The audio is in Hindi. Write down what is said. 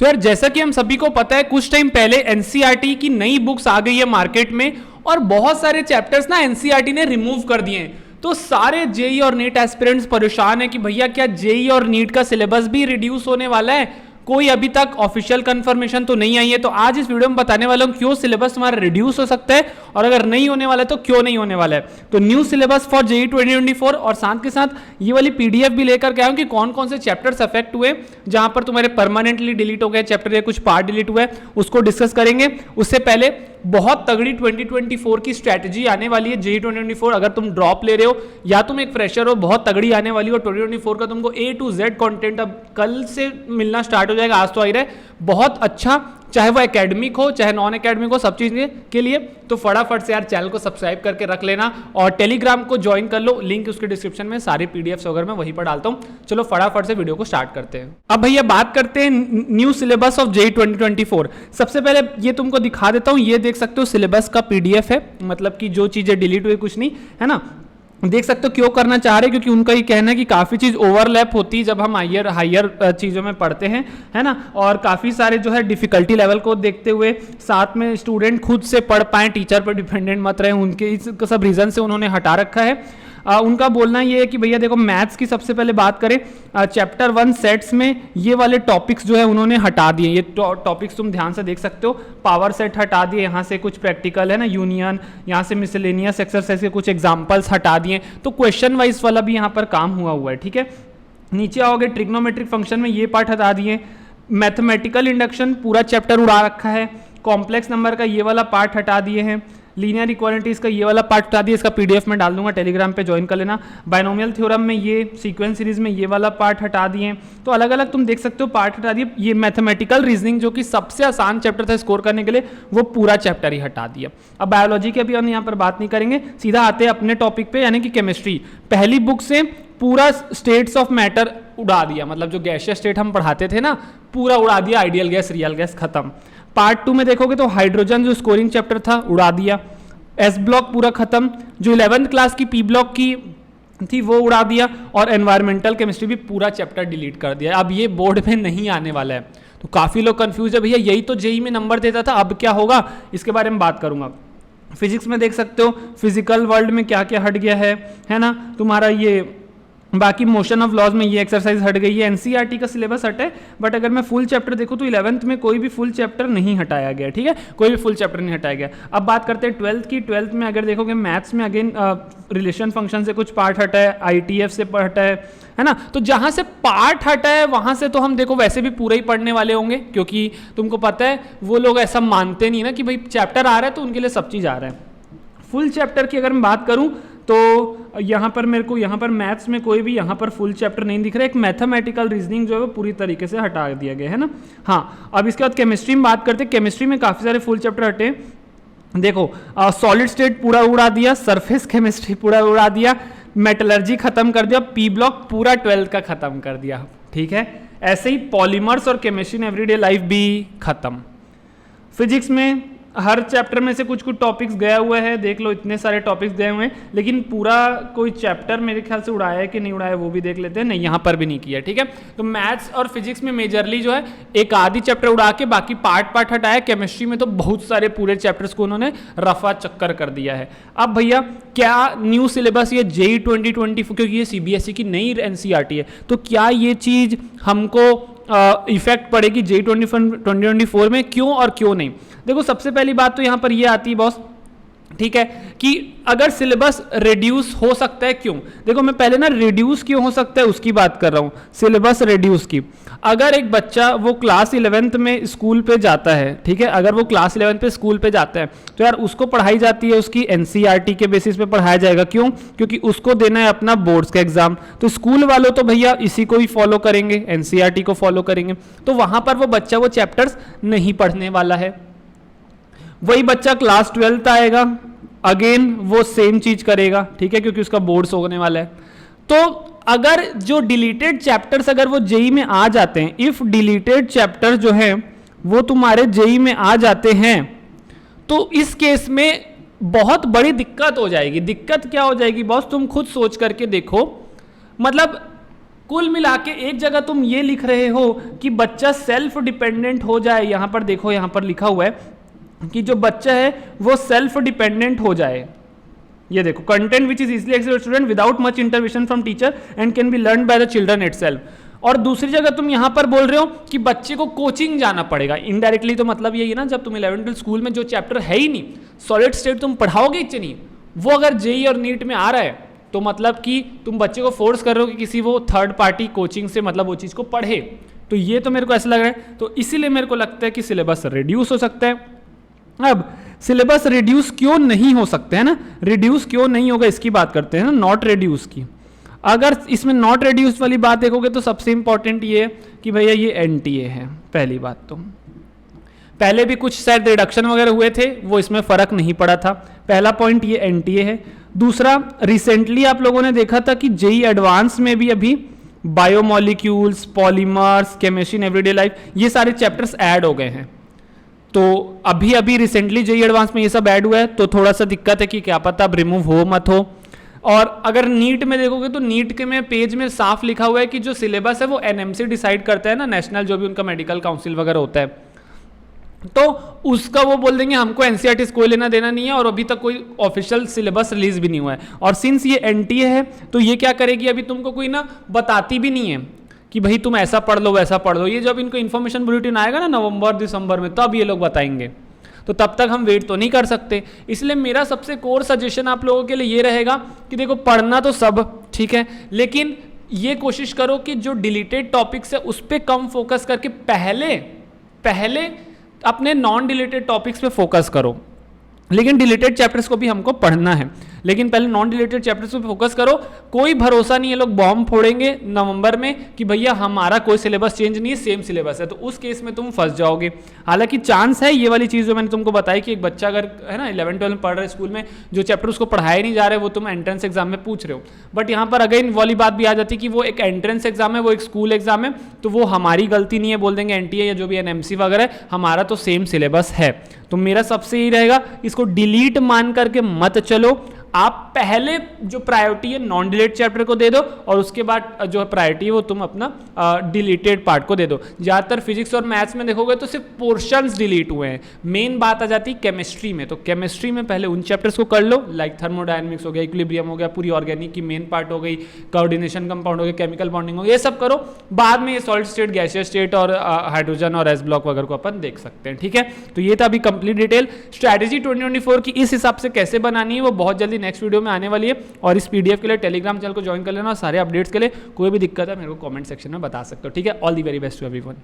तो यार जैसा कि हम सभी को पता है कुछ टाइम पहले एनसीईआरटी की नई बुक्स आ गई है मार्केट में और बहुत सारे चैप्टर्स ना एनसीईआरटी ने रिमूव कर दिए हैं। तो सारे जेई और नीट एस्पिरेंट्स परेशान है कि भैया क्या जेई और नीट का सिलेबस भी रिड्यूस होने वाला है। कोई अभी तक ऑफिशियल कंफर्मेशन तो नहीं आई है। तो आज इस वीडियो में बताने वाला हूं क्यों सिलेबस तुम्हारा रिड्यूस हो सकता है और अगर नहीं होने वाला है तो क्यों नहीं होने वाला है। तो न्यू सिलेबस फॉर जेई 2024 और साथ के साथ ये वाली पीडीएफ भी लेकर के आया हूं कि कौन कौन से चैप्टर्स अफेक्ट हुए जहां पर तुम्हारे परमानेंटली डिलीट हो गए चैप्टर या कुछ पार्ट डिलीट हुए, उसको डिस्कस करेंगे। उससे पहले बहुत तगड़ी 2024 की स्ट्रैटेजी आने वाली है जेई 2024। अगर तुम ड्रॉप ले रहे हो या तुम एक फ्रेशर हो, बहुत तगड़ी आने वाली हो। 2024 का तुमको A to Z कंटेंट अब कल से मिलना स्टार्ट हो जाएगा, आज तो आ ही रहा है। बहुत अच्छा, चाहे वो एकेडमिक हो चाहे नॉन एकेडमिक हो, सब चीज के लिए। तो फटाफट से यार चैनल को सब्सक्राइब करके रख लेना और टेलीग्राम को ज्वाइन कर लो, लिंक उसके डिस्क्रिप्शन में। सारी पीडीएफ्स वगैरह मैं वहीं पर डालता हूं। चलो फटाफट से वीडियो को स्टार्ट करते हैं। अब भैया बात करते हैं न्यू सिलेबस ऑफ जेई 2024। सबसे पहले ये तुमको दिखा देता हूं, ये देख सकते हो सिलेबस का पीडीएफ है, मतलब कि जो चीजें डिलीट हुई कुछ नहीं है ना। देख सकते हो क्यों करना चाह रहे हैं, क्योंकि उनका ये कहना है कि काफ़ी चीज़ ओवरलैप होती है जब हम हायर चीज़ों में पढ़ते हैं, है ना। और काफ़ी सारे जो है डिफिकल्टी लेवल को देखते हुए साथ में स्टूडेंट खुद से पढ़ पाएँ, टीचर पर डिपेंडेंट मत रहे, उनके इस सब रीज़न से उन्होंने हटा रखा है। उनका बोलना ये है कि भैया देखो मैथ्स की सबसे पहले बात करें, चैप्टर 1 सेट्स में ये वाले टॉपिक्स जो है उन्होंने हटा दिए। ये टॉपिक्स तुम ध्यान से देख सकते हो, पावर सेट हटा दिए, यहाँ से कुछ प्रैक्टिकल है ना, यूनियन, यहाँ से मिसलेनियस एक्सरसाइज के कुछ एग्जाम्पल्स हटा दिए। तो क्वेश्चन वाइज वाला भी यहाँ पर काम हुआ है, ठीक है। नीचे आओगे ट्रिग्नोमेट्रिक फंक्शन में ये पार्ट हटा दिए। मैथमेटिकल इंडक्शन पूरा चैप्टर उड़ा रखा है। कॉम्प्लेक्स नंबर का ये वाला पार्ट हटा दिए हैं। लीनियर इक्वालिटीज का ये वाला पार्ट हटा दिया, इसका पीडीएफ में डाल दूंगा, टेलीग्राम पे ज्वाइन कर लेना। बाइनोमियल थ्योरम में ये, सीक्वेंस सीरीज में ये वाला पार्ट हटा दिए। तो अलग अलग तुम देख सकते हो पार्ट हटा दिए। ये मैथमेटिकल रीजनिंग जो कि सबसे आसान चैप्टर था स्कोर करने के लिए, वो पूरा चैप्टर ही हटा दिया। अब बायोलॉजी के भी हम यहाँ पर बात नहीं करेंगे, सीधा आते हैं अपने टॉपिक पे, यानी कि केमिस्ट्री। पहली बुक से पूरा स्टेट्स ऑफ मैटर उड़ा दिया, मतलब जो गैसियस स्टेट हम पढ़ाते थे ना, पूरा उड़ा दिया। आइडियल गैस, रियल गैस खत्म। पार्ट 2 में देखोगे तो हाइड्रोजन जो स्कोरिंग चैप्टर था उड़ा दिया। एस ब्लॉक पूरा खत्म। जो 11th क्लास की पी ब्लॉक की थी वो उड़ा दिया। और एनवायरमेंटल केमिस्ट्री भी पूरा चैप्टर डिलीट कर दिया। अब ये बोर्ड में नहीं आने वाला है। तो काफ़ी लोग कंफ्यूज है, भैया यही तो जेई में नंबर देता था, अब क्या होगा, इसके बारे में बात करूंगा। फिजिक्स में देख सकते हो फिजिकल वर्ल्ड में क्या क्या हट गया है ना। तुम्हारा ये बाकी मोशन ऑफ लॉज में ये एक्सरसाइज हट गई है। एनसीईआरटी का सिलेबस हटे, बट अगर मैं फुल चैप्टर देखूं तो 11th में कोई भी फुल चैप्टर नहीं हटाया गया, ठीक है, कोई भी फुल चैप्टर नहीं हटाया गया। अब बात करते हैं 12th की। 12th में अगर देखोगे मैथ्स में अगेन रिलेशन फंक्शन से कुछ पार्ट हटा है, आईटीएफ से हटा है ना। तो जहां से पार्ट हटा है वहां से तो हम देखो वैसे भी पूरा ही पढ़ने वाले होंगे, क्योंकि तुमको पता है वो लोग ऐसा मानते नहीं ना कि भाई चैप्टर आ रहा है तो उनके लिए सब चीज़ आ रहा है। फुल चैप्टर की अगर मैं बात करूं तो यहाँ पर मेरे को यहाँ पर मैथ्स में कोई भी यहाँ पर फुल चैप्टर नहीं दिख रहा है। एक मैथमेटिकल रीजनिंग जो है वो पूरी तरीके से हटा दिया गया है ना। हाँ, अब इसके बाद केमिस्ट्री में बात करते हैं। केमिस्ट्री में काफ़ी सारे फुल चैप्टर हटे। देखो सॉलिड स्टेट पूरा उड़ा दिया, सरफेस केमिस्ट्री पूरा उड़ा दिया, मेटलर्जी खत्म कर दिया, पी ब्लॉक पूरा 12th का खत्म कर दिया, ठीक है। ऐसे ही पॉलीमर्स और केमिस्ट्री इन एवरीडे लाइफ भी खत्म। फिजिक्स में हर चैप्टर में से कुछ कुछ टॉपिक्स गया हुआ है, देख लो इतने सारे टॉपिक्स गए हुए हैं, लेकिन पूरा कोई चैप्टर मेरे ख्याल से उड़ाया है कि नहीं उड़ाया वो भी देख लेते हैं। नहीं, यहाँ पर भी नहीं किया, ठीक है। तो मैथ्स और फिजिक्स में मेजरली जो है एक आधी चैप्टर उड़ा के बाकी पार्ट हटाया। केमिस्ट्री में तो बहुत सारे पूरे चैप्टर्स को उन्होंने रफा चक्कर कर दिया है। अब भैया क्या न्यू सिलेबस ये जेई 2024, क्योंकि ये सीबीएसई की नई एनसीईआरटी है, तो क्या ये चीज़ हमको इफेक्ट पड़ेगी जेई 2024 में, क्यों और क्यों नहीं। देखो सबसे पहली बात तो यहाँ पर ये आती है बॉस, ठीक है, कि अगर सिलेबस रिड्यूस हो सकता है क्यों। देखो मैं पहले ना रिड्यूस क्यों हो सकता है उसकी बात कर रहा हूँ, सिलेबस रिड्यूस की। अगर एक बच्चा वो क्लास 11th में स्कूल पे जाता है, ठीक है, अगर वो क्लास 11th पे स्कूल पे जाता है तो यार उसको पढ़ाई जाती है उसकी एनसीईआरटी के बेसिस पे पढ़ाया जाएगा। क्यों? क्योंकि उसको देना है अपना बोर्ड्स का एग्जाम। तो स्कूल वालों तो भैया इसी को ही फॉलो करेंगे, एनसीईआरटी को फॉलो करेंगे। तो वहां पर वो बच्चा वो चैप्टर्स नहीं पढ़ने वाला है। वही बच्चा क्लास 12th आएगा, अगेन वो सेम चीज करेगा, ठीक है, क्योंकि उसका बोर्ड्स होने वाला है। तो अगर जो डिलीटेड चैप्टर्स अगर वो जेई में आ जाते हैं, इफ डिलीटेड चैप्टर जो है वो तुम्हारे जेई में आ जाते हैं, तो इस केस में बहुत बड़ी दिक्कत हो जाएगी। दिक्कत क्या हो जाएगी बॉस, तुम खुद सोच करके देखो। मतलब कुल मिला के एक जगह तुम ये लिख रहे हो कि बच्चा सेल्फ डिपेंडेंट हो जाए, यहां पर देखो यहां पर लिखा हुआ है कि जो बच्चा है वो सेल्फ डिपेंडेंट हो जाए। ये देखो, content which is easily accessible student without much intervention from teacher and can be learn by the children itself. और दूसरी जगह तुम यहां पर बोल रहे हो कि बच्चे को कोचिंग जाना पड़ेगा। इनडायरेक्टली तो मतलब यही है ना, जब तुम 11th स्कूल में जो चैप्टर है ही नहीं, सॉलिड स्टेट तुम पढ़ाओगे ही नहीं, वो अगर जेई और नीट में आ रहा है तो मतलब कि तुम बच्चे को फोर्स कर रहे हो कि किसी वो थर्ड पार्टी कोचिंग से मतलब वो चीज़ को पढ़े। तो ये तो मेरे को ऐसा लग रहा है, तो इसीलिए मेरे को लगता है कि सिलेबस रिड्यूस हो सकता है। अब सिलेबस रिड्यूस क्यों नहीं हो सकते हैं ना, रिड्यूस क्यों नहीं होगा इसकी बात करते हैं ना, नॉट रिड्यूस की। अगर इसमें नॉट रिड्यूस वाली बात देखोगे तो सबसे इंपॉर्टेंट ये है कि भैया ये एनटीए है। पहली बात तो पहले भी कुछ शायद रिडक्शन वगैरह हुए थे, वो इसमें फर्क नहीं पड़ा था। पहला पॉइंट ये एनटीए है। दूसरा, रिसेंटली आप लोगों ने देखा था कि जेई एडवांस में भी अभी biomolecules, polymers, chemistry in everyday life, ये सारे चैप्टर्स ऐड हो गए हैं। तो अभी अभी रिसेंटली जेई एडवांस में ये सब ऐड हुआ है, तो थोड़ा सा दिक्कत है कि क्या पता अब रिमूव हो मत हो। और अगर नीट में देखोगे तो नीट के में पेज में साफ लिखा हुआ है कि जो सिलेबस है वो एनएमसी डिसाइड करता है ना, नेशनल जो भी उनका मेडिकल काउंसिल वगैरह होता है, तो उसका वो बोल देंगे हमको एनसीईआरटी कोई लेना देना नहीं है, और अभी तक कोई ऑफिशियल सिलेबस रिलीज भी नहीं हुआ है। और सिंस ये एनटीए है तो ये क्या करेगी, अभी तुमको कोई ना बताती भी नहीं है कि भाई तुम ऐसा पढ़ लो वैसा पढ़ लो। ये जब इनको इन्फॉर्मेशन बुलेटिन आएगा ना नवंबर दिसंबर में, तब ये लोग बताएंगे, तो तब तक हम वेट तो नहीं कर सकते। इसलिए मेरा सबसे कोर सजेशन आप लोगों के लिए ये रहेगा कि देखो, पढ़ना तो सब ठीक है, लेकिन ये कोशिश करो कि जो डिलीटेड टॉपिक्स है उस पर कम फोकस करके पहले अपने नॉन डिलीटेड टॉपिक्स पे फोकस करो। लेकिन डिलीटेड चैप्टर्स को भी हमको पढ़ना है, लेकिन पहले नॉन डिलीटेड चैप्टर्स पे फोकस करो। कोई भरोसा नहीं है, लोग बॉम्ब फोड़ेंगे नवंबर में कि भैया हमारा कोई सिलेबस चेंज नहीं है, सेम सिलेबस है, तो उस केस में तुम फंस जाओगे। हालांकि चांस है ये वाली चीज़ जो मैंने तुमको बताई कि एक बच्चा अगर है ना 11-12 में पढ़ रहे स्कूल में, जो चैप्टर उसको पढ़ाए नहीं जा रहे वो तुम एंट्रेंस एग्जाम में पूछ रहे हो, बट यहाँ पर अगेन वाली बात भी आ जाती है कि वो एक एंट्रेंस एग्जाम है, वो एक स्कूल एग्जाम है, तो वो हमारी गलती नहीं है, बोल देंगे एनटीए या जो भी एनएमसी वगैरह है, हमारा तो सेम सिलेबस है। तो मेरा सबसे यही रहेगा, इसको डिलीट मान करके मत चलो। आप पहले जो प्रायोरिटी है नॉन डिलीटेड चैप्टर को दे दो, और उसके बाद जो प्रायोरिटी है वो तुम अपना डिलीटेड पार्ट को दे दो। ज़्यादातर फिजिक्स और मैथ्स में देखोगे तो सिर्फ पोर्शंस डिलीट हुए हैं। मेन बात आ जाती है केमिस्ट्री में, तो केमिस्ट्री में पहले उन चैप्टर्स को कर लो, लाइक थर्मोडायनेमिक्स हो गया, इक्विलिब्रियम हो गया, पूरी ऑर्गेनिक की मेन पार्ट हो गई, कोऑर्डिनेशन कंपाउंड हो गया, केमिकल बॉन्डिंग हो गया, ये सब करो। बाद में ये सॉलिड स्टेट, गैसियस स्टेट और हाइड्रोजन और एस ब्लॉक वगैरह को अपन देख सकते हैं। ठीक है, तो ये था अभी कंप्लीट डिटेल स्ट्रैटेजी 2024 की इस हिसाब से कैसे बनानी है, वो बहुत जल्दी नेक्स्ट वीडियो में आने वाली है। और इस पीडीएफ के लिए टेलीग्राम चैनल को ज्वाइन कर लेना, और सारे अपडेट्स के लिए कोई भी दिक्कत है मेरे को कमेंट सेक्शन में बता सकते हो। ठीक है, all the very best to everyone.